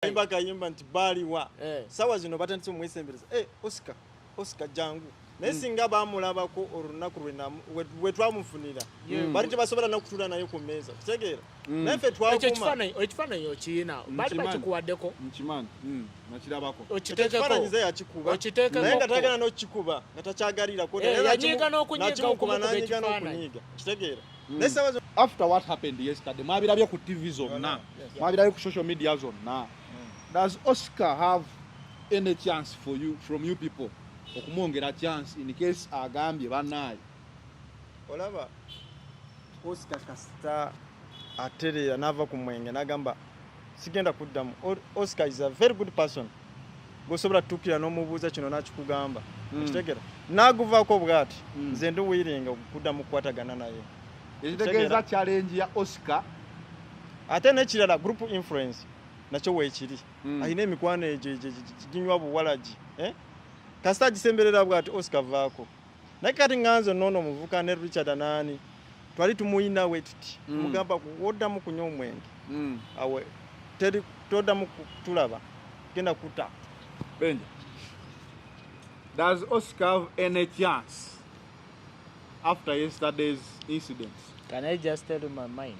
Imba kayimba nti baliwa sawa zino batandise omwesembereza Oscar jangu nesinga bamulabako olunaku lwe twamufunira bali tebasobola nakutula nayo ku mmeeza kitegeera nafe twakuma ekifaananyi okiina bali bakikuwaddeko nkimanyi nakirabako ekifaananyi ze yakikuba naye nga tagana n'okikuba nga takyagalirako yanyiiga n'okunyiiga n'okunyiiga kitegeera after what happened yesterday mwabirabye ku TV zonna mwabirabye ku social media zonna. Does Oscar have any chance for you from you people? Okumwongera chance in case agambye banaye. Olaba Oscar kasita aterera nava ku mwenge nagamba sigenda kuddamu. Oscar is a very good person. Gosobora tukira n'omubuuza kino nakikugamba. Kitegera. Naguvaako bwati nze ndi wiringa kuddamu kwatagana naye. Ekitegeeza challenge ya Oscar ate nekirala group influence nakyo weekiri ayina emikwano eginywa buwalaji kasita gisemberera bwati Oscar vaako naye kati nganzo nono muvuka ne Richard Anani twali tumuyina we tuti mugamba kuwoddamu kunywa omwenge awe teri toddamu kutulaba genda kuta Benja. Does Oscar have any chance after yesterday's incident? Can I just tell you my mind?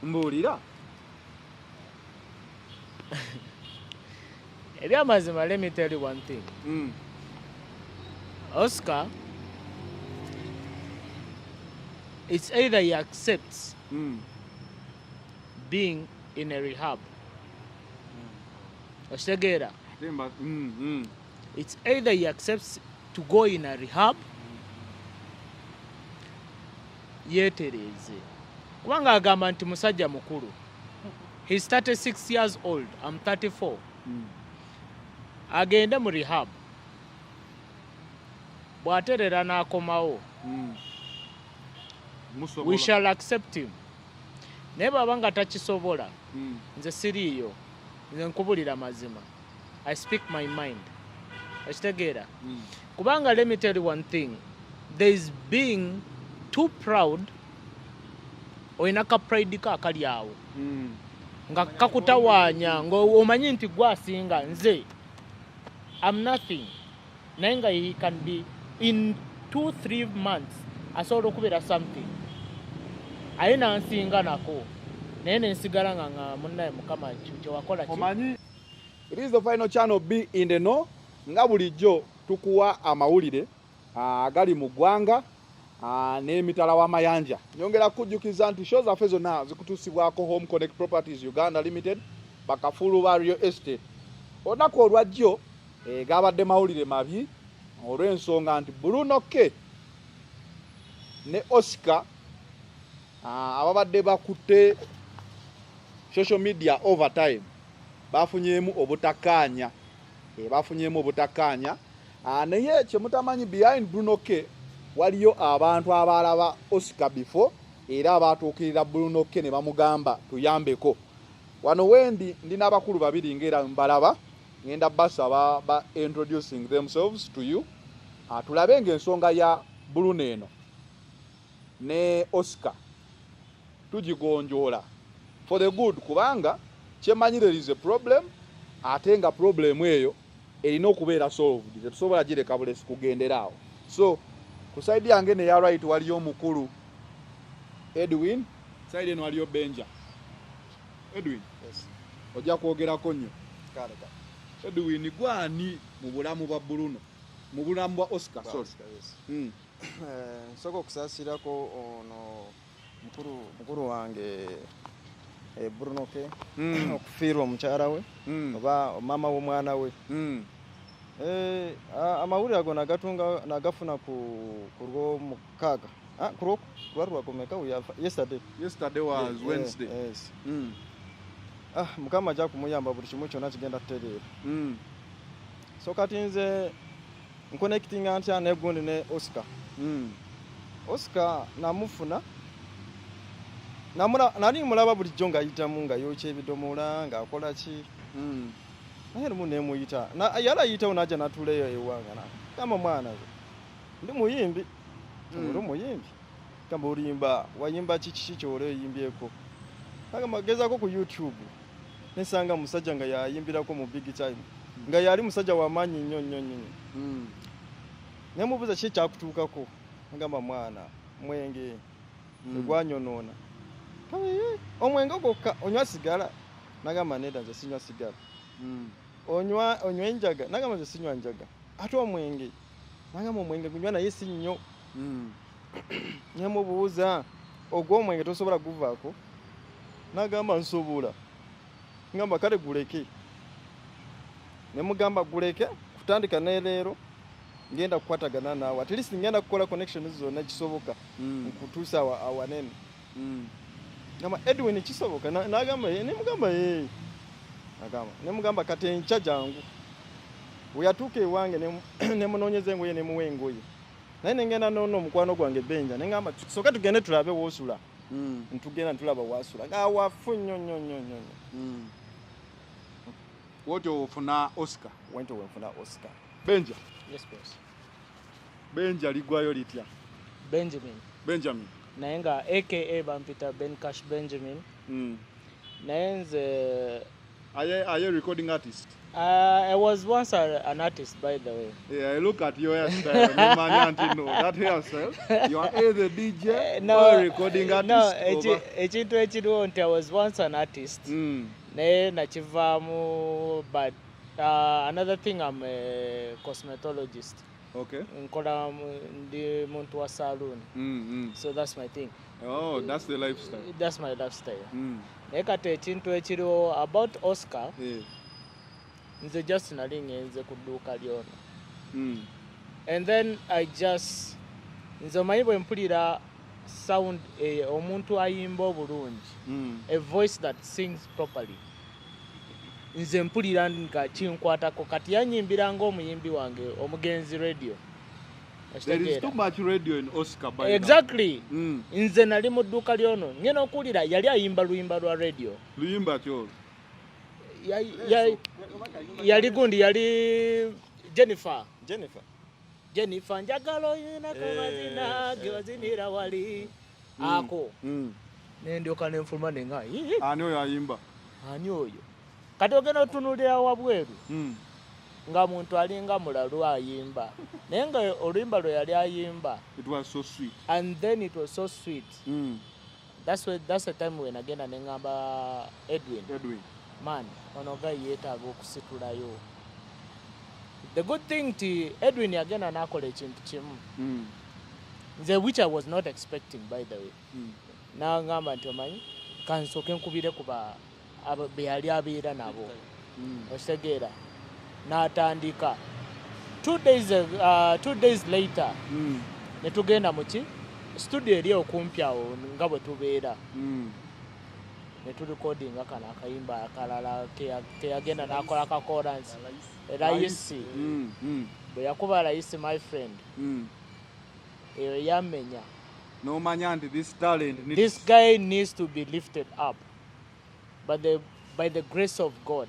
Mbulira. Ebyamazima, let me tell you one thing. Oscar, it's either he accepts being in a rehab. Oshtegera. It's either he accepts to go in a rehab. Yetereze. Kubanga agamba nti musajja mukulu. He's 36 years old. I'm 34. Agende mu rehab. Bwaterera n'akomawo. We shall accept him. Naye bw'aba nga takisobola. Nze siriiyo. Nze nkubulira mazima. I speak my mind. Ekitegeera. Kubanga let me tell you one thing. There is being too proud. Oyina ka pride ka kali awo. Nga kakutawaanya nga omanyi nti gwasinga nze. I'm nothing. Naye nga he can be in 2-3 months asobola okubeera something. Aye nansinga nako. Naye nensigala nga munnaye Mukama kyewakola ki. Omanyi, it is the final channel B in the know. Nga bulijjo tukuwa amawulire agali mu ggwanga n'emitala w'amayanja. Nyongera kujjukiza nti show zaffe zonna zikutuusibwako Home Connect Properties Uganda Limited bakafulu ba Real Estate. Olunaku olwajjo gabadde mawulire mabi olw'ensonga nti Bruno K ne Oscar ababadde bakutte social media over time bafunyeemu obutakkaanya. Bafunyeemu obutakkaanya. Naye kyemutamanyi behind Bruno K waliyo abantu abalaba Oscar before era abatuukirira Bruno K ne bamugamba tuyambeko. Wano wendi ndina abakulu babiri ngera mbalaba ngenda basaba ba introducing themselves to you. Tulabe ng'ensonga ya Bruno eno ne Oscar tugigonjoola for the good kubanga kyemanyi there is a problem ate nga problem eyo erina okubeera solved. Tetusobola gireka bulesi kugenderaawo. So ku side yange ne ya right waliyo omukulu Edwin, side eno waliyo Benja. Edwin, yes. Ojja kwogerako nnyo. Kale. Edwin gwani mu bulamu bwa Bruno? Mu bulamu bwa Oscar, sorry. Yes. Soko okusaasirako ono mukulu wange Bruno K okufiirwa omukyala we oba mama w'omwana we. Amawulire ago nagafuna ku lw'omukaaga. Ku lwagomeka yesterday was Wednesday. Yes. Mukama ajja kumuyamba buli kimu kyonna kigenda kutereera. So kati nze nconnectinga ntya negundi ne Oscar. Oscar namufuna nali mulaba bulijjo ng'ayitamu nga yokya ebidomola ng'akola ki. Naye lumu nemuyita yalayitawo najja natuleyo ewanga kama mwana we ndi muyimbi oli muyimbi kamba olimba wayimba kiki kyole oyimbyeko kagamba gezaako ku YouTube nesanga musajja nga yayimbirako mu big time nga yali musajja w'amaanyi nnyo nemubuuza ki ekyakutuukako ngamba mwana mwenge egwanyonoona omwenge gwokka onywa sigala nagamba nedda nze sinywa sigala onywa enjaga nagamba nze sinywa njaga ate omwenge nagamba omwenge gunywa naye si nnyo nemubuuza ogw'omwenge tosobola guvaako nagamba nsobola ngamba kale guleke nemugamba guleke kutandika neleero ngenda kukwatagana naawe at least ngenda kukola connections zonna kisoboka nkutuusa awanene ngamba Edwin kisoboka nagamba nemugamba kati enkya jangu weyatuuka ewange nemunoonyeza engoye nemuwa engoye naye nengenda nono omukwano gwange Benja nengamba soka tugende tulabe woosula ntugenda ntulaba waasula ngaawafu nnyo Woto ofuna Oscar. Wento wafuna Oscar. Benja. Yes, boss. Benja ligwayo litya. Benjamin. Nayenga aka Bampita Ben Cash Benjamin. Naye nze Are you a recording artist? I was once an artist, by the way. Yeah, I look at your hairstyle. That hairstyle. You are either DJ No, or a recording artist. No, ekintu ekiriwo nti I was once an artist. Naye nakivaamu, but another thing, I'm a cosmetologist. Okay. Nkola ndi muntu wa saloon. So that's my thing. Oh, that's the lifestyle. That's my lifestyle. Naye kati ekintu ekiriwo about Oscar. Nze just nali ngenze ku dduuka lyono. And then nze omanyi bwe mpulira sound omuntu ayimba obulungi, a voice that sings properly, nze mpulira nga kinkwatako kati yanyimbira ng'omuyimbi wange omugenzi radio. There is too much radio in Oscar by exactly. Nze nali mu dduuka lyono ngena okuwulira yali ayimba luyimba lwa radio. Luyimba kyolo. Yali gundi yali Jennifer njagala oyina kamazina gewazinira wali ako nendyoka nenfuluma nenga ani oyo ayimba ani oyo kati ogenda otunulira wabweru nga muntu alinga mulalu ayimba naye nga oluyimba lwe yali ayimba, it was so sweet, and then it was so sweet. That's the time when agenda nengamba Edwin man ono guy yeetaaga okusitulayo. The good thing to Edwin agenda nakola ekintu kimu which I was not expecting, by the way. Nangamba nti omanyi kansooke nkubire kuba be yali abeera nabo okitegeera n'atandika 2 days later ne tugenda mu studio eri okumpi awo nga bwe tubeera ne tulikodinga kana akayimba akalala ke yagenda n'akola akakoransi Raisi bwe yakuba Raisi, my friend, eyo yamenya nomanya nti this guy needs to be lifted up by the grace of God.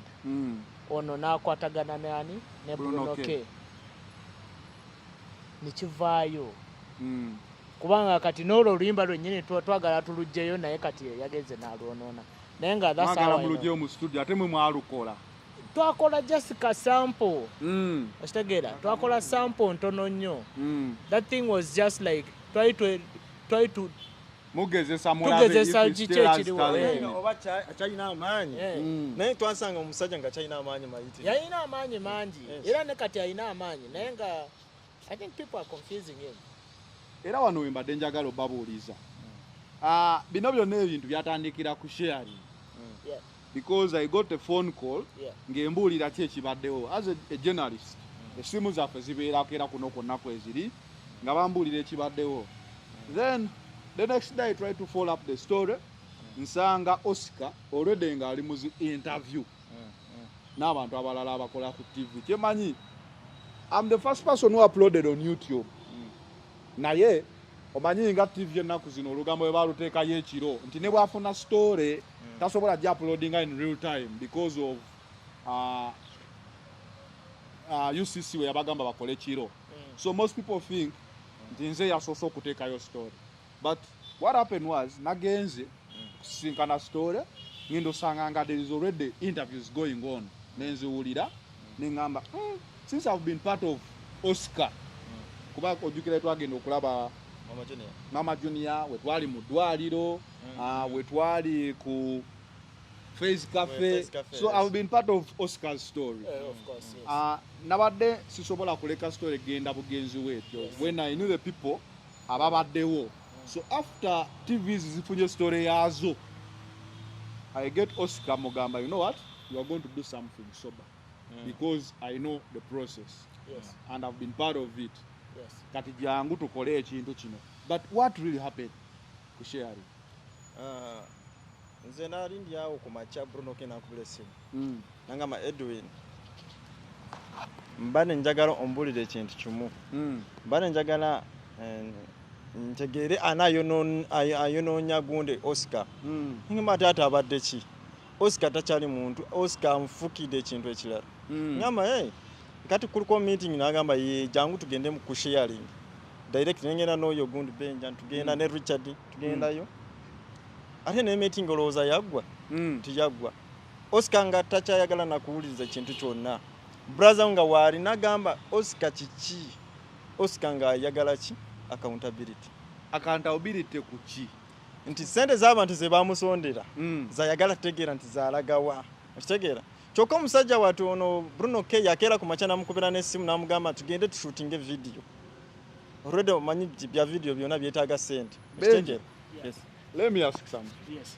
Ono n'akwatagana nani ne Bruno K nikivaayo kubanga kati n'olwo oluyimba lwennyini twagala tulugjeyo naye kati yagenze n'alwonoona naye nga that's how I know. Mu studio ate mwe mwalukola twakola just ka sample okitegeera twakola sample ntono nnyo. That thing was just like try to mugezesa kiki ekiriwo oba akyalina amaanyi naye twasanga omusajja nga akyalina amaanyi mayitire, yalina amaanyi mangi era ne kati alina amaanyi naye nga I think people are confusing him. Era wano wembadde njagala obabuuliza bino byonna ebintu byatandikira ku sharing because I got a phone call ng'embuulira ki ekibaddewo as a journalist. Essimu zaffe zibeerako era kuno kwonna kweziri nga bambuulira ekibaddewo. Then the next day I tried to follow up the story, nsanga Oscar already nga ali mu interview n'abantu abalala abakola ku TV. Kyemanyi I'm the first person who uploaded on YouTube. Naye omanyi nga TV ennaku zino olugambo bwe baluteekayo ekiro nti ne bwafuna story tasobola gya uploading in real time because of UCC we yabagamba bakole kiro. So most people think nti nze yasoose okuteekayo story, but what happened was nagenze kusinkana story ngendo sanganga there is already interviews going on nenziwulira nengamba since I've been part of Oscar kuba ojukira twagenda okulaba Mama Junior wetwali mu ddwaliro wetwali ku Face Cafe. So I've been part of Oscar's story. Of course, yes. Nabadde sisobola kuleka story genda bugenzi wetyo when I knew the people ababaddewo. So after TVs zifunye story yazo I get Oscar Mugamba, you know what? You are going to do something sober because I know the process. Yes. And I've been part of it. Yes. Kati jangu tukole ekintu kino. But what really happened? Kushare. Nze nali ndi awo ku macha Bruno ke nakubula essimu. Nangama Edwin. Mbane njagala ombulire ekintu kimu. Mbane njagala ntegere ayonoonya gunde Oscar. Ngamba taata abadde ki? Oscar takyali muntu. Oscar mfukide ekintu ekirala. Ngamba kati kuliko meeting nagamba ye jangu tugende mu kusharing. Direct ngenda n'oyo gundi Benja tugenda ne Richard tugendayo. Ate ne meeting olowooza yaggwa tiyagwa. Oscar nga takyayagala nakuwuliriza kintu kyonna. Brother nga waali nagamba Oscar kiki? Oscar nga ayagala ki? Accountability. Accountability kuki? Nti sente z'abantu ze bamusondera zayagala tegeera nti zaalagawa. Okitegeera? Kyokka omusajja watu ono Bruno K yakeera ku macha namukubira n'essimu namugamba tugende tushootinge video. Already omanyi bya video byonna byetaaga sente. Okitegeera? Yes. Let me ask something. Yes.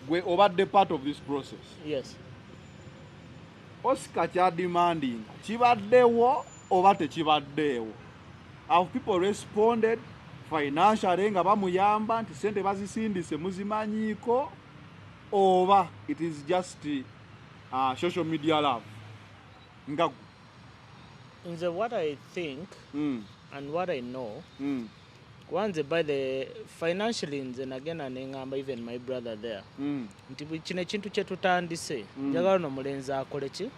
Gwe obadde part of this process. Yes. Oscar kya demanding kibaddewo oba tekibaddeewo? Have people responded financially nga bamuyamba nti sente bazisindise muzimanyiiko oba it is just social media love? Ngagu. Nze what I think and what I know once by the financially nze nagenda nengamba even my brother there nti kino ekintu kye tutandise njagala n'omulenzi akole ki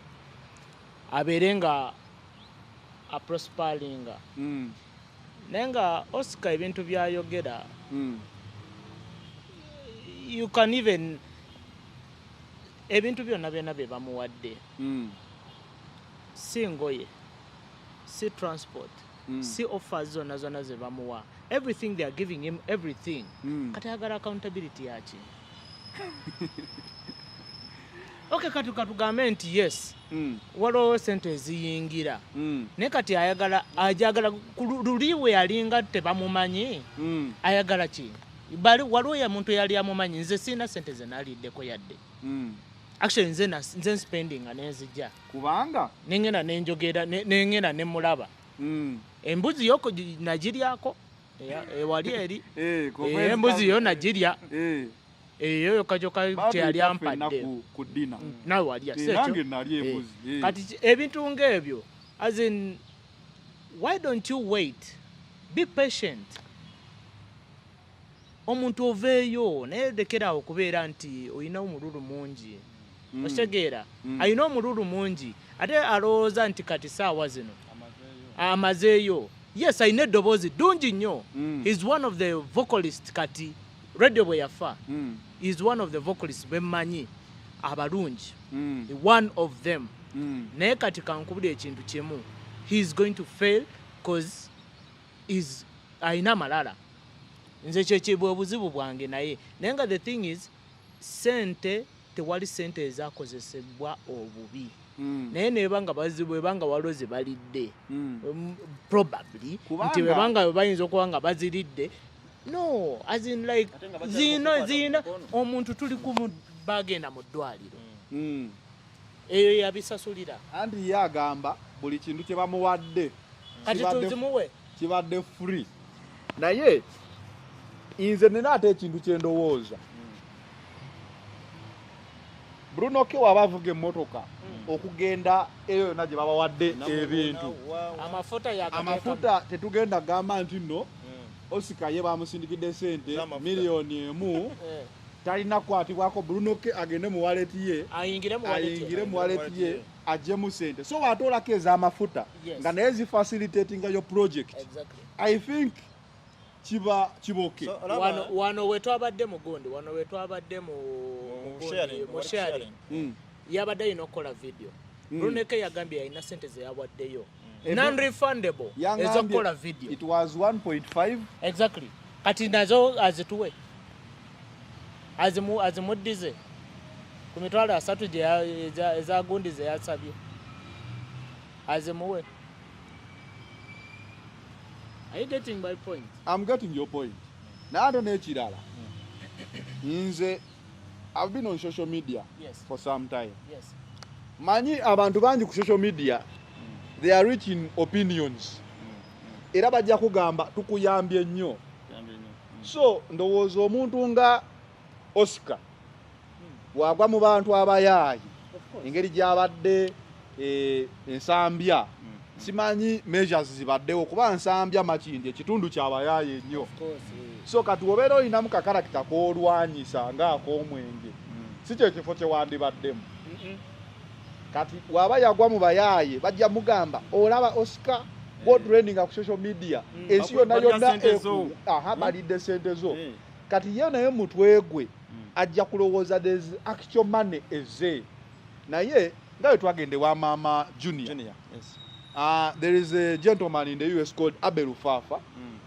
abeere nga aprosperinga nenga Oscar ebintu byayogera you can even ebintu byonna byonna bye bamuwadde si ngoye si transport si offers zonna zonna ze bamuwa everything they are giving him everything kati agala accountability yaki okay kati katugambe nti yes waliwo sente eziyingira naye kati ajagala luliwe alinga tebamumanyi ayagala ki bali waliwo ya muntu yali amumanyi nze sina sente ze naliddeko yadde actually nze spending anenzija kubanga nengena nenjogera nengena nemulaba embuzi yoko nagiryako ewali eri embuzi yo nagirya eyo kajoka kyali ampadde kudina nawe wali asecho kati ebintu ngebyo as in why don't you wait be patient omuntu oveeyo naye lekera okubeera nti oyina omululu mungi otegeera ayina omululu mungi ate alowooza nti kati saawa zino amazeeyo yes ayina eddoboozi ddungi nnyo is one of the vocalists kati radio bwe yafa is one of the vocalists bemmanyi abalungi one of them naye kati kankubula ekintu kimu he is going to fail because is ayina malala nze kyekibwa obuzibu bwange naye nga the thing is sente tewali sente ezakozesebwa obubi naye nebanga bazibwe banga waloze balidde probably nti banga bayinza okuba nga baziridde no as in like zino omuntu tuli bagenda mu ddwaliro eyo yabisasulira andi yagamba buli kintu kye bamuwadde kati tuzimuwe kibadde free naye inze nina ate ekintu kyendowooza Bruno K waba avuga emmotoka okugenda eyo yonna gye babawadde ebintu amafuta tetugenda gamba nti nno Oscar ye bamusindikidde sente miliyoni 1 talina kwatibwako Bruno K agende mu wallet ye ayingire mu wallet ye ajje mu sente so watoolako ez'amafuta nga naye zifacilitating yo project I think kiba kiboke. Wano wetwabadde mugundi, wano wetwabadde mu sharing. Yabadde inokola video. Bruneke yagambye alina sente ze yabwaddeyo. Non-refundable ezokola video. It was 1.5. Exactly. Kati nazo azituwe. Azimuddize. Ku mitwalo 3 gye ezagundi ze yasabye. Azimuwe. Are you getting my point? I'm getting your point. Nado nekirala. Nze I've been on social media for some time. Yes. Manyi abantu bangi ku social media they are rich in opinions. Era bajja kugamba tukuyambye nnyo. So ndowooza omuntu nga Oscar wagwa mu bantu abayaayi engeri gy'abadde ensambya simanyi measures zibaddewo kuba nsambya makindi ekitundu ky'abayaayi ennyo. So kati obeera olinamu kakarakita k'olwanyisa ng'ak'omwenge si kyo kifo kye wandibaddemu. Kati waba yagwa mu bayaaye bajja mugamba olaba Oscar trending ku social media ensi yonna balidde sente zo. Kati ye naye mutwegwe ajja kulowooza there's actual money eze. Naye nga bwe twagende wa Mama Junior. Yes. There is a gentleman in the US called Abel Fafa.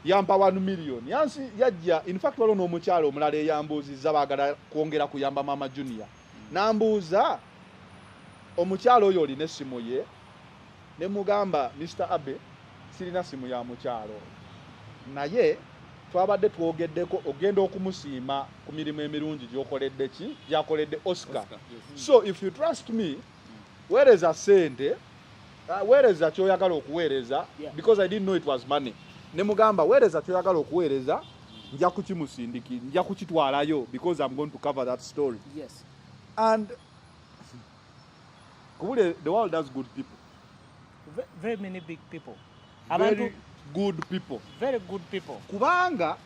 Yampa 1 million. Yansi yajja in fact waliwo n'omukyalo omulala eyambuuzizza baagala kwongera kuyamba Mama Junior. Nambuuza omukyalo oyo olina essimu ye ne mugamba Mr. Abe sirina simu ya mukyalo. Naye twabadde twogeddeko ogenda okumusiima ku mirimu emirungi gy'okoledde ki gyakoledde Oscar. So if you trust me, weereza sente weereza kyoyagala okuweereza because I didn't know it was money. Ne mugamba weereza kyoyagala okuweereza nja kukimusindikira nja kukitwalayo because I'm going to cover that story. Yes. And the world has good people. Very many big people. Very good people. Very good people. Kubanga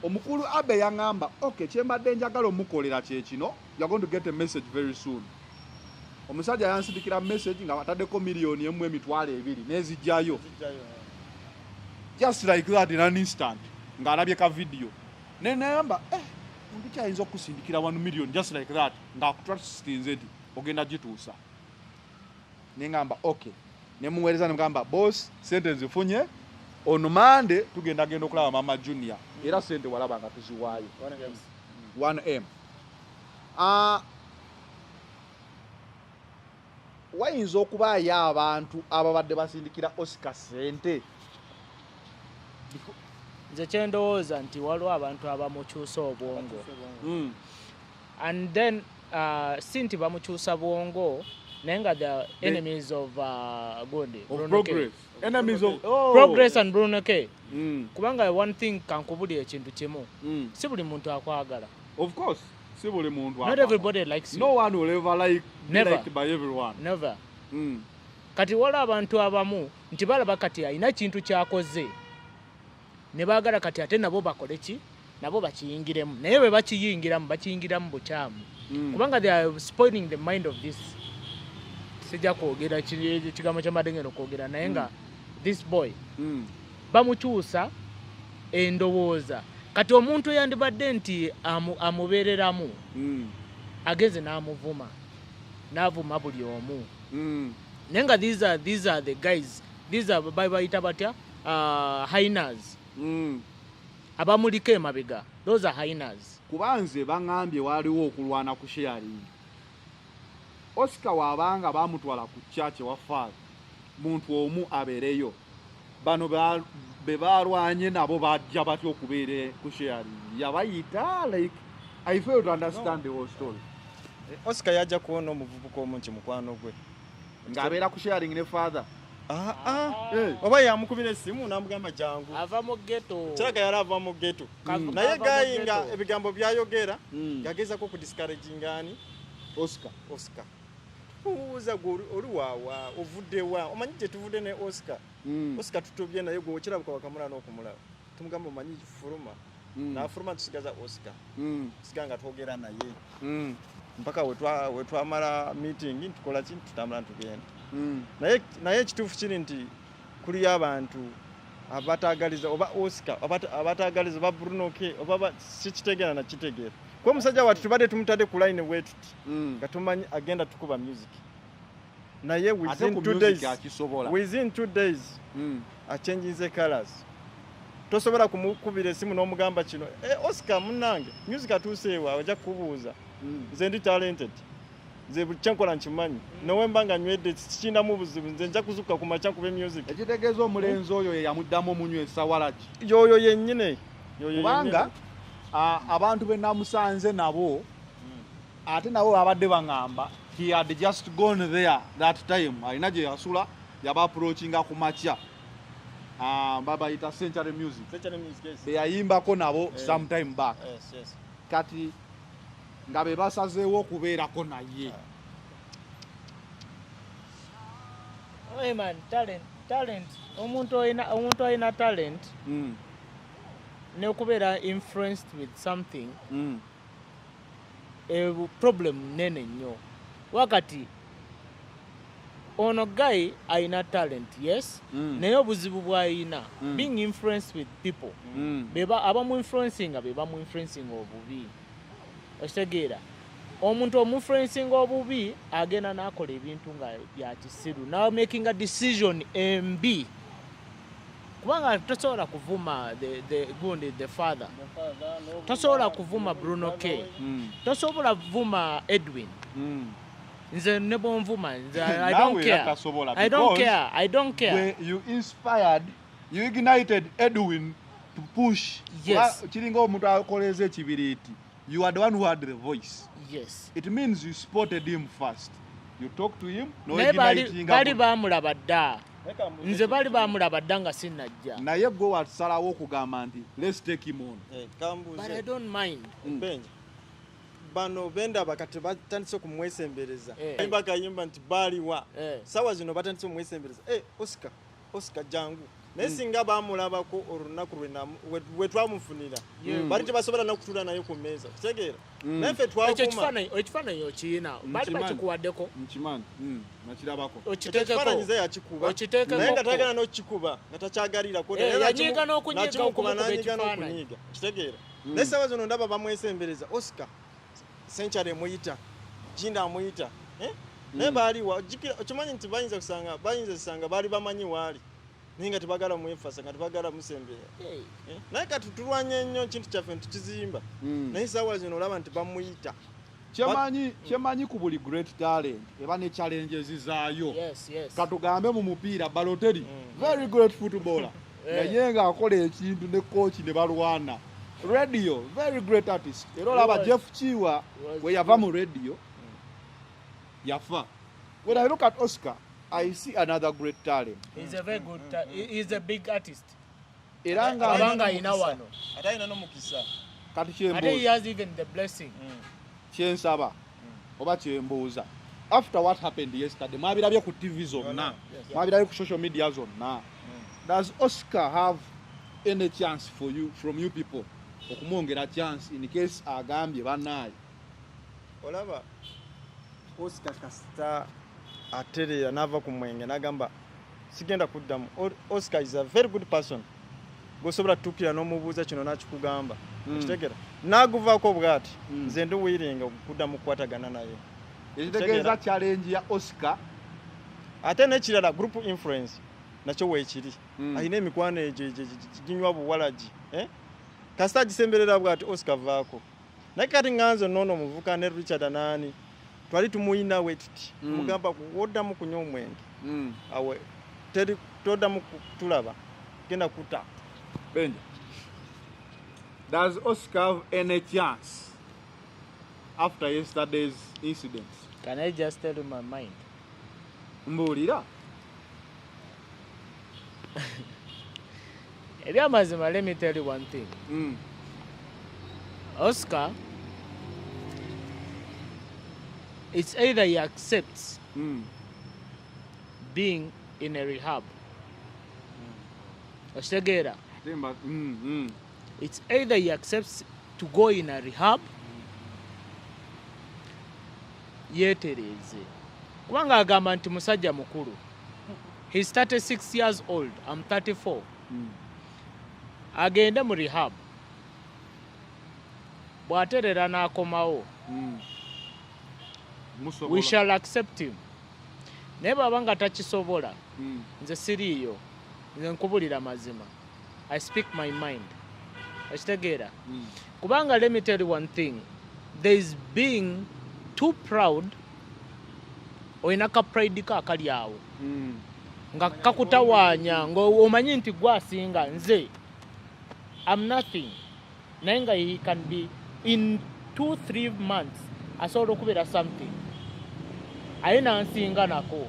omukulu Abe yangamba okay kyembadde njagala omukolera kye kino you're going to get a message very soon. Omusajja yansindikira message nga bataddeko miliyoni emu emitwalo 2 nezijjayo. Just like that in an instant nga alabye ka video. Nenamba omuntu kyayinza okusindikira 1 million just like that nga akutrustinze nti ogenda gituusa. Nengamba okay. Nemuweereza nemugamba boss sente nzifunye on Monday tugenda okulaba Mama Junior. Era sente walaba nga tuziwaayo 1M. Wayinza okubaayo abantu ababadde basindikira Oscar sente. Nze kyendowooza nti waliwo abantu abamukyusa obwongo. And then sinti bamukyusa bwongo naye nga the enemies of progress. Enemies of progress and Bruneke. Kubanga one thing kankubuli ekintu kimu. Si buli muntu akwagala. Of course. Si buli muntu Not everybody likes you. No one will ever Never. liked by everyone. Never. Kati wala abantu abamu nti balaba kati alina kintu kyakoze. Ne baagala kati ate nabo bakole ki? Nabo bakiyingiremu. Naye bwe bakiyingiramu bukyamu. Kubanga they are spoiling the mind of this. Sijja kwogera kigambo ky'ambadde ngenda okwogera naye nga this boy bamukyusa endowooza. Kati omuntu eyandibadde nti amubeereramu agenze n'amuvuma n'avuma buli omu. Naye nga these are the guys, these are bayita batya hyenas. Abamuliko emabega, those are hyenas. Kubanze bangambye waliwo okulwana ku sharing. Oscar wabanga bamutwala ku church wa Father muntu omu abereyo bano be barwanye nabo bajja batyo okubeere ku sharing yabayita like I fail to understand the whole story. Oscar yajja kuona omuvubuka omungi mukwano gwe ngabeera ku sharing ne Father oba yamukubira essimu n'amugamba jangu ava mu ghetto. Kiraga yali ava mu ghetto naye gayinga ebigambo byayogera yagezako ku discouraging ani Oscar. Uza oluwawa ovuddewa omanyi gye tuvudde ne Oscar. Oscar tutobye naye gwe okirabuka wakamula n'okumulaba tumugamba omanyi furuma n'afuruma tusigaza Oscar siganga twogera naye mpaka wetwamala meeting tukola kintu tutambula tugenda naye ekituufu kiri nti kuliyo abantu abatagaliza oba Oscar abatagaliza ba Bruno K oba sikitegera na kitegera kwa musajja watu tubade tumutade ku line wetu katumanyi agenda tukuba music naye within 2 days a changes the colors tosobola kumukubira esimu n'omugamba kino Oscar munange music atuseewa ajja kubuuza nze ndi talented nze bucyankola nkimanyi nowe mbanga nywedde kikina mu buzibu nze nja kuzuka ku macha kube music ekitegeeza omulenzi oyo ye yamuddamu omunywesa walaki yoyo yennyine kubanga abantu be namusanze nabo ate nabo abadde bangamba he had just gone there that time alina gye yasula yaba approachinga ku macha baba ita Century Music yes. Beyayimbako nabo sometime back yes. Kati nga be basazeewo okubeerako naye Hey man, talent omuntu ayina talent ne okubeera influenced with something a problem nene nnyo wakati ono guy ayina talent yes naye obuzibu bw'ayina being influenced with people beba abamu influencing obubi okitegeera omuntu omuinfluencing obubi agenda n'akola ebintu nga bya kisiru now making a decision embi kubanga tosobola kuvuma the father tosobola kuvuma Bruno K tosobola kuvuma Edwin nze ne bonvuma nze I don't care where you inspired you ignited Edwin to push yes kiringa omuntu akoleze ekibiriti you are the one who had the voice yes it means you spotted him first you talk to him no igniting bali bamulaba dda nze bali bamulaba dda nga sinnajja naye gwe watusalawo okugamba nti let's take him on but I don't mind benja bano benda bakati batandise kumwesembereza bakayimba nti baliwa sawa zino batandise kumwesembereza Oscar jangu naye singa bamulabako olunaku lwe twamufunira bali tebasobola n'okutula naye ku mmeeza kitegeera naffe twakuma ekifaananyi okiina bali bakikuwaddeko nkimanyi nakirabako ekifaananyize yakikuba naye nga tagana n'okikuba nga takyagalirako yanyiiga n'okunyiiga n'okunyiiga kitegeera naye sawa zino ndaba bamwesembereza Oscar Century emuyita Jinda amuyita naye baaliwa okimanyi nti bayinza kusanga baali bamanyi waali ninga tebagala mwefasa nga tebagala musembera naye kati tulwanye nnyo kintu kyaffe tukizimba naye sawa zino olaba nti bamuyita kyemanyi ku buli great talent eba ne challenges zaayo yes katugambe mu mupiira Balotelli very great footballer naye nga akola ekintu ne coach ne balwana radio very great artist era olaba Jeff Chiwa we yava mu radio yafa when I look at Oscar I see another great talent. He's a very good he's a big artist. Iranga abanga ina wano. Ataina no Omukisa. Kati kyembo. Ate he has even the blessing. Kyensaba. Oba kyembuuza. After what happened yesterday, mwabirabye ku TV zonna. Mwabirabye ku social media zonna. Does Oscar have any chance for you from you people? Okumwongera chance in case agambye banaye. Olaba Oscar kasita aterera nava ku mwenge nagamba sigenda kuddamu Oscar is a very good person gosobora tukira n'omubuuza kino nakikugamba kitegera naguvaako bwati nze ndi wiringa okuddamu kukwatagana naye ekitegeeza challenge ya Oscar ate n'ekirala group influence nakyo weekiri alina emikwano egyo ginywa buwalagi kasita agisemberera bwati Oscar vaako naye kati nganzo nono omuvuka ne Richard Anani twali tumuyina wetuti mugamba kuwoddamu kunywa omwenge awe teri toddamu kutulaba genda kuta Benja. Does Oscar have any chance after yesterday's incident? Can I just tell you my mind? Mbulira. Ebyamazima, let me tell you one thing. Oscar, it's either he accepts being in a rehab. Oshtegera. It's either he accepts to go in a rehab, yetereze. Kubanga agamba nti musajja mukulu. He's 36 years old. I'm 34. agende mu rehab bw'aterera n'akomawo we shall accept him naye bw'aba nga takisobola nze siriiyo nze nkubulira mazima I speak my mind okitegeera kubanga let me tell you one thing there is being too proud oyina ka pride ka akali awo nga kakutawaanya ng'omanyi nti gwasinga nze I'm nothing naye nga he can be in 2-3 months asobola okubeera something aye nansinga nako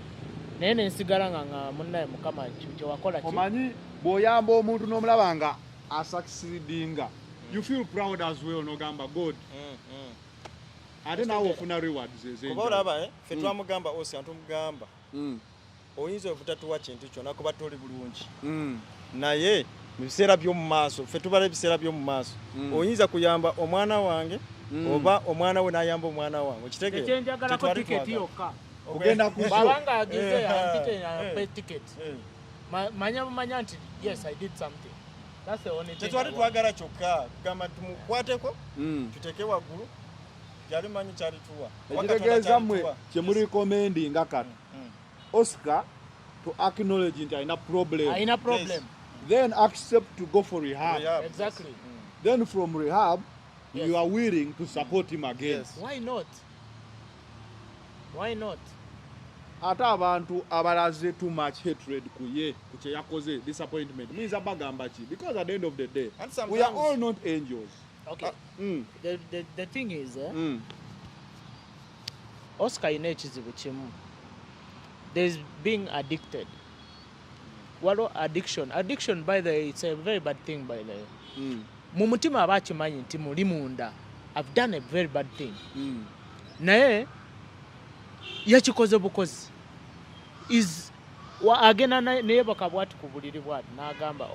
naye nensigala nga munnaye mukama kyewakola ki omanyi bw'oyamba omuntu n'omulaba nga asucceedinga you feel proud as well n'ogamba god ate naawe ofuna rewards kuba olaba ffe twamugamba osi antumugamba oyinza obutatuwa kintu kyonna kuba toli bulungi naye mu biseera by'omu maaso ffe tubala ebiseera by'omu maaso oyinza kuyamba omwana wange oba omwana we n'ayamba omwana wange okitegeera ekyenjagalako tiketi yokka ogenda ku babanga agize ampite ticket manya nti yes I did something that's the only thing tetwali twagala kyokka kugamba tumukwateko tuteeke waggulu yali manyi kyali tuwa ekitegeeza mmwe kye muri commendinga kati Oscar to acknowledge nti alina problem then accept to go for rehab. Exactly. Then from rehab, you are willing to support him again. Yes. Why not? Why not? Ate abantu abalaze too much hatred kuye kuche yakoze disappointment means abagamba chi because at the end of the day we are all not angels. Okay. The thing is Oscar inechizibu chimu. There's being addicted. What addiction? Addiction, by the way, it's a very bad thing, by the way. Mumutima abachimanyi nti muli munda. I've done a very bad thing. Naye yachikoze bukozi. Is agena naye bakabwati kubuliri bwati nagamba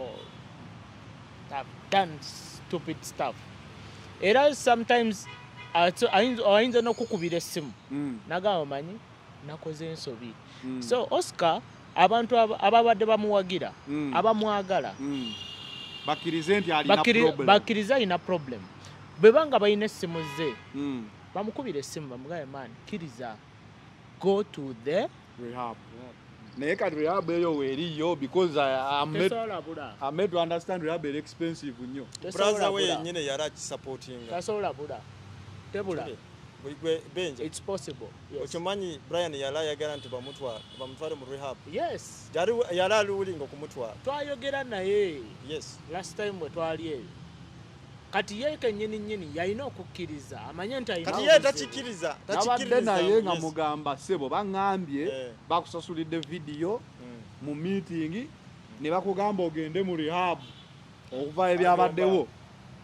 I've done stupid stuff. Era sometimes ayinza nokukubira essimu. Nagamba manyi nakoze ensobi. So Oscar abantu ababadde bamuwagira abamwagala bakirize nti alina problem bakiriza ina problem bebanga bayina essimu ze bamukubira essimu bamugaye man kiriza go to the rehab naye kati rehab eyo weriyo because I'm made to understand rehab is expensive nnyo brother we nyine yara supporting tasobola bula tebula Benja. It's possible. Yes. Ochomanyi Brian yala yagala nti bamutwale mu rehab. Yes. Yala alulinga kumutwala. Twayogera naye. Yes. Last time we twali eyo. Kati ye kenyini yalina okukkiriza. Amanye nti ayina. Kati ye tachikiriza. Naye nga mugamba sebo bangambye bakusasulidde video mu meeting ne bakugamba ogende mu rehab okuva ebyabaddewo.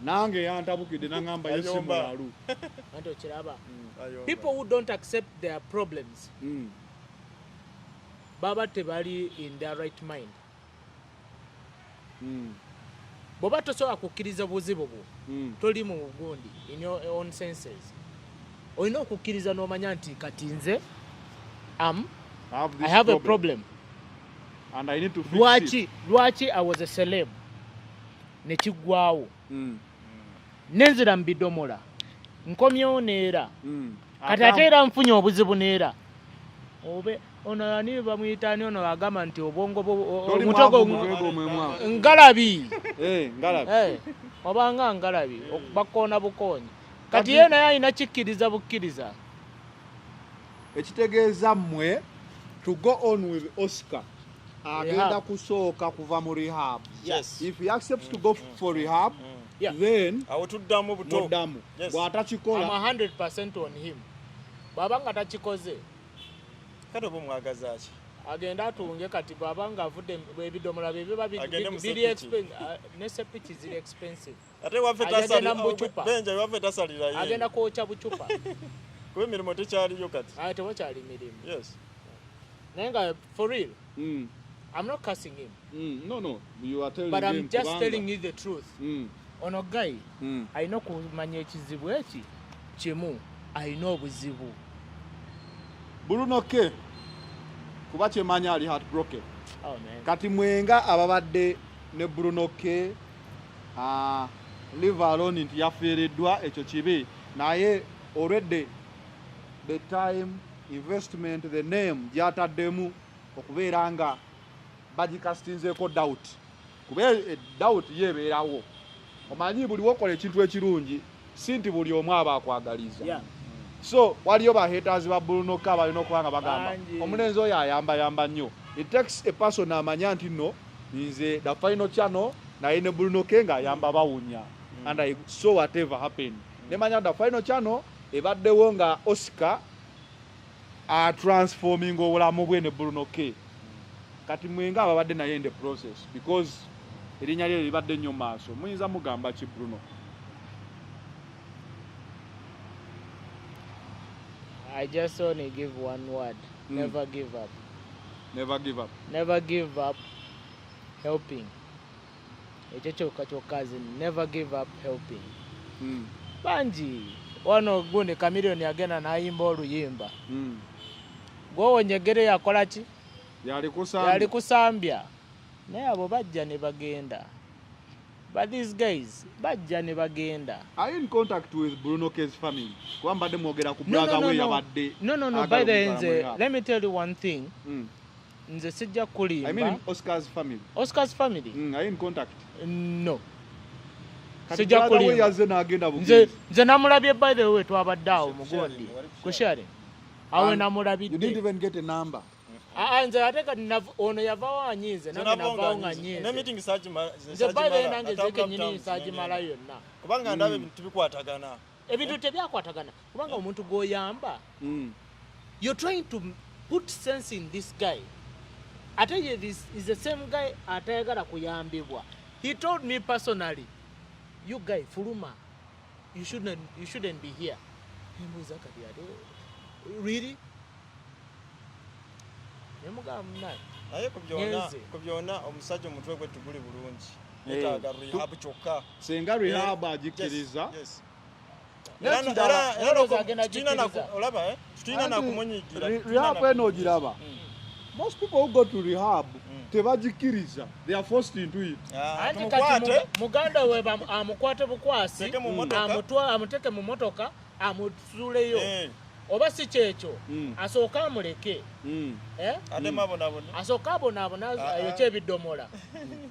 Nange yantabukide nangamba Yesu mulalu. Anto kiraba. People who don't accept their problems. Baba tebali in their right mind. Boba tosobola kukkiriza buzibu bwo. Toli mu gundi in your own senses. Oyina okukkiriza n'omanya nti kati nze I have a problem. And I need to fix it. Lwaki I was a celeb. Nekigwawo. Nenzira mbidomola. Nkomyewo neera. Kati ate era nfunye obuzibu neera. Obe ono ani bamuyita ono agamba nti obwongo omutego ngalabi. Ngalabi. Obanga ngalabi okubakoona bukoonyi. Kati ye naye alina kikkiriza bukkiriza. Ekitegeeza mmwe to go on with Oscar. Agenda kusooka kuva mu rehab. Yes. If he accepts to go for rehab, then awutuddamu buto. Mudamu. Yes. Bw'atachikola. I'm 100% on him. Babanga tachikoze. Kati obo mwagaza ki? Agenda atunge kati babanga avudde ebidomola biri expensive. Ne septic is expensive. Ate waffe tasalira. Benja waffe tasalira ye. Agenda kwocha buchupa. Kuba emirimu tekyaliyo kati. Tewakyali mirimu. Yes. Nenga for real. I'm not cursing him. No. You are telling but him. But I'm just telling you the truth. Ono guy, alina kumanya ekizibu eki kimu alina obuzibu. Bruno K. Kuba kyemanya ali heartbroken. Oh man. Kati mwenga ababadde ne Bruno K. leave alone nti yafiiriddwa ekyo kibi naye already the time investment the name gyataddemu okubeera nga bagikasitinzeeko doubt kubeera doubt yeebeerawo omanyi buli wokola ekintu ekirungi si nti buli omu aba akwagaliza so waliyo bahaters ba Bruno K balina okuba nga bagamba omulenzi oyo ayamba nnyo it takes a person amanya nti no nze the final channel naye ne Bruno K nga ayamba bawunya and I saw whatever happened nemanya the final channel ebaddewo nga Oscar transforming obulamu bwe ne Bruno K kati mwenga ababadde naye in the process because erinnya lye libadde nnyo maaso muyinza mugamba ki Bruno? I just only give one word. Never give up. Never give up. Never give up helping. Never give up helping. Banji wano gundi Chameleone agenda nayimba oluyimba. Gwo nyegere yakola ki? Yali kusambya. Naye abo bajja ne bagenda. But these guys, bajja ne bagenda. Are you in contact with Bruno K's family? Kwambadde mwogera ku brother we yabadde. No. By the way, let me tell you one thing. Nze sijja kulimba. I mean Oscar's family. Oscar's family? Are you in contact? No. Sijja kulimba. Nze namulabye by the way twabadde awo mugondi. Kushare. Awe namulabidde. You didn't even get a number. Nze ateka ono yavawo anyize nange navawo nga nyize. Ne meeting sajima. Nze by the way nange zeke nyini sajimala yonna. Kubanga ndabe ebintu bikwatagana. Ebintu tebyakwatagana. Kubanga omuntu goyamba. You're trying to put sense in this guy. I tell you, this is the same guy atayagala kuyambibwa. He told me personally, you guy Fuluma, you shouldn't be here. Really? Naye kubyona omusajja omutwe gwe tuguli bulungi. Yetaaga rehab kyokka. Senga rehab agikkiriza. Rehab eno giraba. Most people who go to rehab tebagikiriza. They are forced into it. Muganda we amukwate bukwasi amuteke mu motoka amusuleyo. Oba si kyekyo asooka amuleke ate mabonabona asooka abonabona ayokye ebidomola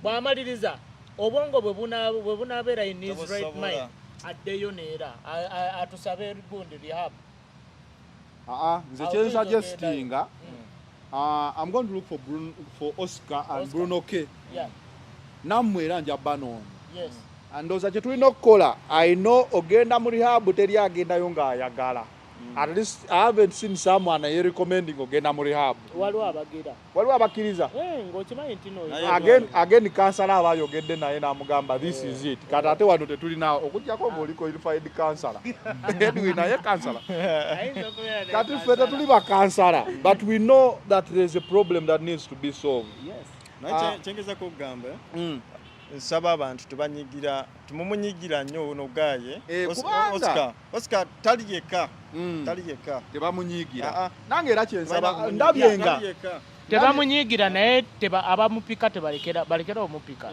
bw'amaliriza obwongo bwe bunaabeera in his right mind addeyo neera atusabe gundi rehab. Nze kye suggestinga I'm going to look for Oscar and Bruno K. Nammwe era njabba n'ono. Ndowooza kye tulina okukola I know ogenda mu rehab teri agendayo ng'ayagala. At least I haven't seen someone recommending ogenda mu rehab. Waliwo abakiriza. Again kansala abayogedde naye n'amugamba this is it. Kati ate wano tetulina okugyako ng'oli qualified counselor. Edwin naye counselor. Kati ffe tetuli ba counselor, but we know that there is a problem that needs to be solved. Naye kyengeza kugamba nsaba abantu tumumunyigira nnyo ono gaye Oscar tali yekka tebamunyigira nange era kyensaba ndabyenga tebamunyigira naye abamupika balekera omupika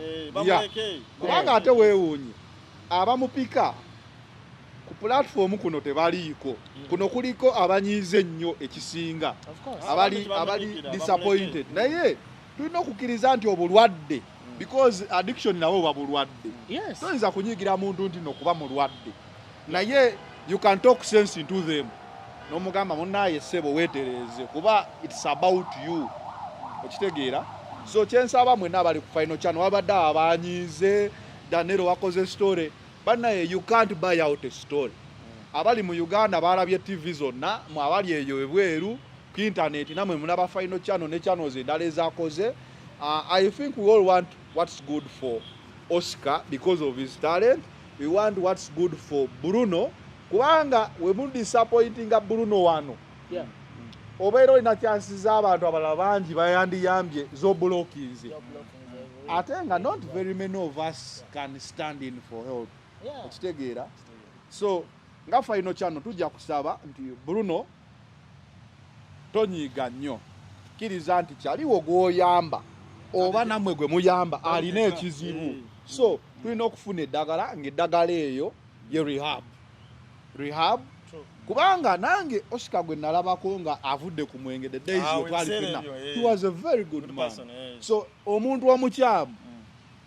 kubanga ate weewuunye abamupika ku platform kuno tebaliiko kuno kuliko abanyiize ennyo ekisinga abali disappointed naye tulina okukkiriza nti obulwadde because addiction nabo buba bulwadde. Toyinza kunyigira muntu nti nokuba mulwadde. Naye you can talk sense into them. N'omugamba munnaye ssebo weetereze kuba it's about you. Okitegeera? So kyensaba mwenna abali ku final channel wabadde abanyiize Danero wakoze story. Bannaye you can't buy out a story. Abali mu Uganda balabye TV zonna mu abali eyo ebweru ku internet namwe munaba final channel ne channels endala ezakoze. I think we all want what's good for Oscar because of his talent. We want what's good for Bruno. Kubanga we mu disappointing Bruno wano. Obeero ina chances abantu abalala bangi bayandiyambye zo blockies. Atenga not very many of us can stand in for help. Okitegeera. So nga final channel tujja kusaba nti Bruno tonyiga nnyo. Kiriza nti kyaliwo gwoyamba. Oba namwe gwe muyamba alina ekizibu So tulina okufuna eddagala ng'eddagala eyo ye rehab kubanga nange Oscar gwe nalabako nga avudde ku mwenge the days yo twali fina he was a very good man so omuntu omukyamu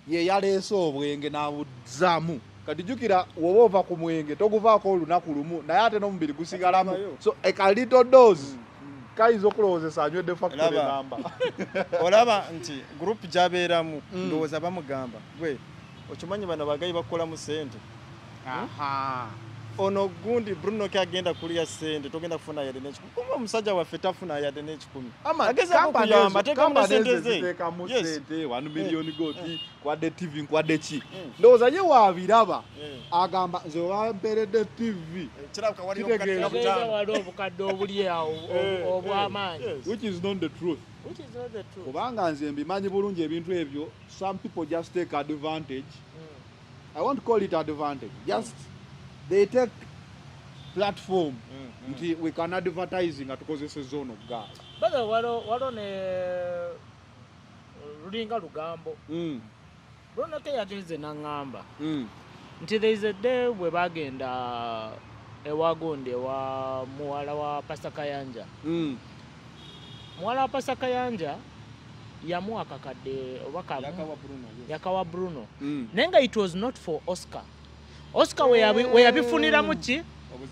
ye yaleese obwenge n'abuzaamu kati jukira woba ova ku mwenge toguvaako olunaku lumu naye ate n'omubiri gusigalamu so a little dose kayinza okulowoozesa anywedde factory namba olaba nti group gyabeeramu ndowooza bamugamba gwe okimanyi bano bagayi bakolamu ssente ono gundi Bruno kyagenda kulya ssente togenda kufuna yadde n'ekikumi kumbe omusajja waffe tafuna yadde n'ekikumi agezaako kuyamba teekamu ssente ze teekamu ssente 1 million goti kwadde TV nkwadde ki ndowooza ye waabiraba agamba nze wampeeredde TV kitegeeza wali obukadde obuli awo obw'amaanyi which is not the truth kubanga nze mbimanyi bulungi ebintu ebyo some people just take advantage I won't call it advantage just they take platform nti we can advertising atukozesa zone of God bada walo ne lulinga lugambo Bruno ke yagenze nangamba nti there is a day bwe bagenda ewagonde wa muwala wa Pastor Kayanja muwala wa Pastor Kayanja yamuwa akakadde obakamu yakawa Bruno nenga it was not for Oscar we yabifuniramu ki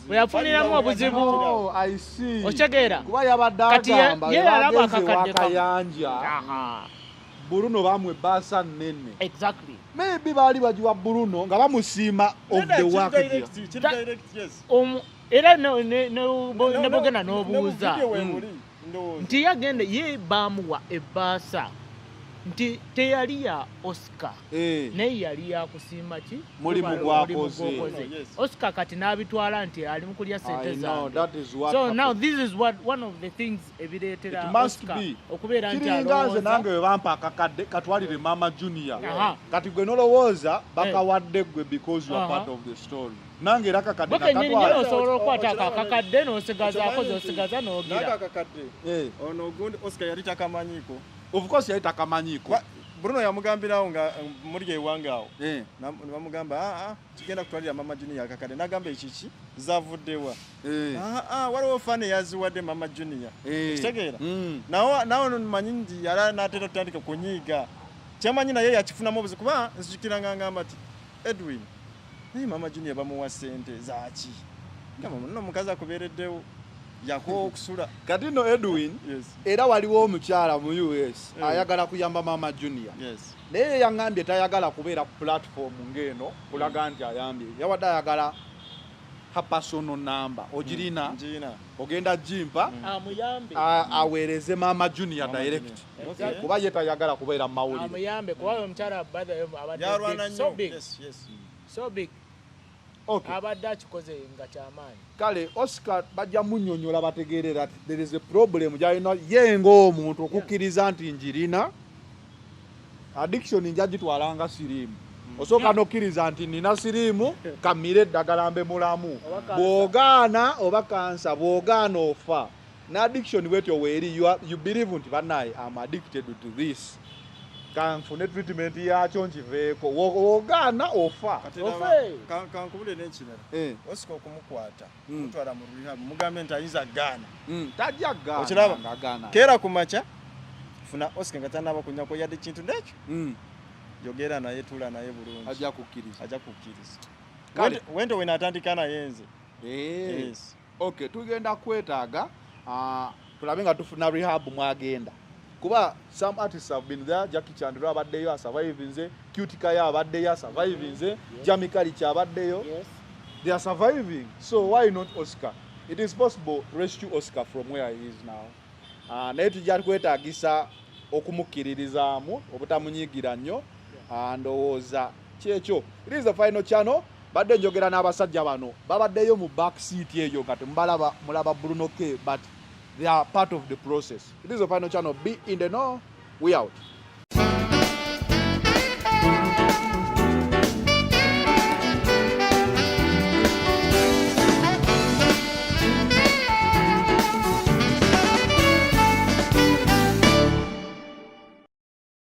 we yafuniramu obuzibu I see ochegeera kuba yabadde agamba ye yalaba akakadde Kayanja Bruno bamwe basa nene exactly maybe bali bajiwa Bruno nga bamusiima of the work era ne bogena n'obuuza nti yagende ye bamuwa ebaasa nti teyali ya Oscar naye yali ya kusiima ki mulimu gwakoze Oscar kati n'abitwala nti ali mu kulya sente zange so happened. now this is what one of the things ebireetera Oscar okubeera nti alowooza nange we bampa akakadde katwalire Mama Junior kati gwe nolowooza bakawadde gwe because you are part of the story nange era akakadde kakatwala osobola okukwata akakadde n'osigazaako z'osigaza n'ogira ono gundi Oscar yali takamanyiko of course yali takamanyiko Bruno yamugambirawo nga muri ewange awo bamugamba kigenda kutwalira Mama Junior akakadde nagamba ekiki zavuddewa waliwo fane yaziwadde Mama Junior kitegeera nawo manyi nti yali n'atera tutandika kunyiiga kyamanyi naye yakifunamu obuzi kuba nzijukira ngamba ati Edwin naye Mama Junior bamuwa ssente zaaki nno omukazi akubeereddewo yako okusula kati no Edwin era waliwo omukyala mu US ayagala kuyamba Mama Junior naye yangambye tayagala kubeera ku platform ng'eno kulaga nti ayambye yawadde ayagala ha personal number ogirina ogenda jimpa aweereze Mama Junior direct kuba ye tayagala kubeera mu mawulire amuyambe kuba omukyala abadde so big abadde akikoze nga kyamaanyi kale Oscar bajja munnyonnyola bategeerera ati there is a problem gyalina ye ng'omuntu okukkiriza nti njirina addiction nja gitwalanga siriimu osooka n'okkiriza nti nina siriimu kamire eddagala mbe mulamu bw'ogaana oba kansa bw'ogaana ofa n'addiction bwetyo weeri you believe nti bannaye am addicted to this kanfune treatment yakyo nkiveeko wogaana ofa kankubule n'ekirala Oscar okumukwata mutwala mu rehab mugambe nti ayinza gaana tajja gaana keera ku makya funa Oscar nga tanaba kunyako yadde kintu nekyo yogera naye tula naye bulungi ajja kukkiriza wente wenatandika naye nze okay tugenda kwetaaga tulabe nga tufuna rehab mwagenda kuba some artists have been there Jackie Chandra abaddeyo surviving Cutie Kaya abaddeyo surviving Jamie Kalicha abaddeyo they are surviving so why not Oscar it is possible rescue Oscar from where he is now naye tujja kwetaagisa okumukkiririzaamu obutamunyiigira nnyo ndowooza kyekyo it is the final channel badde njogera n'abasajja bano babaddeyo mu back seat eyo nga temubalaba mulaba Bruno K but they are part of the process. It is the final channel. Be in the know. We out.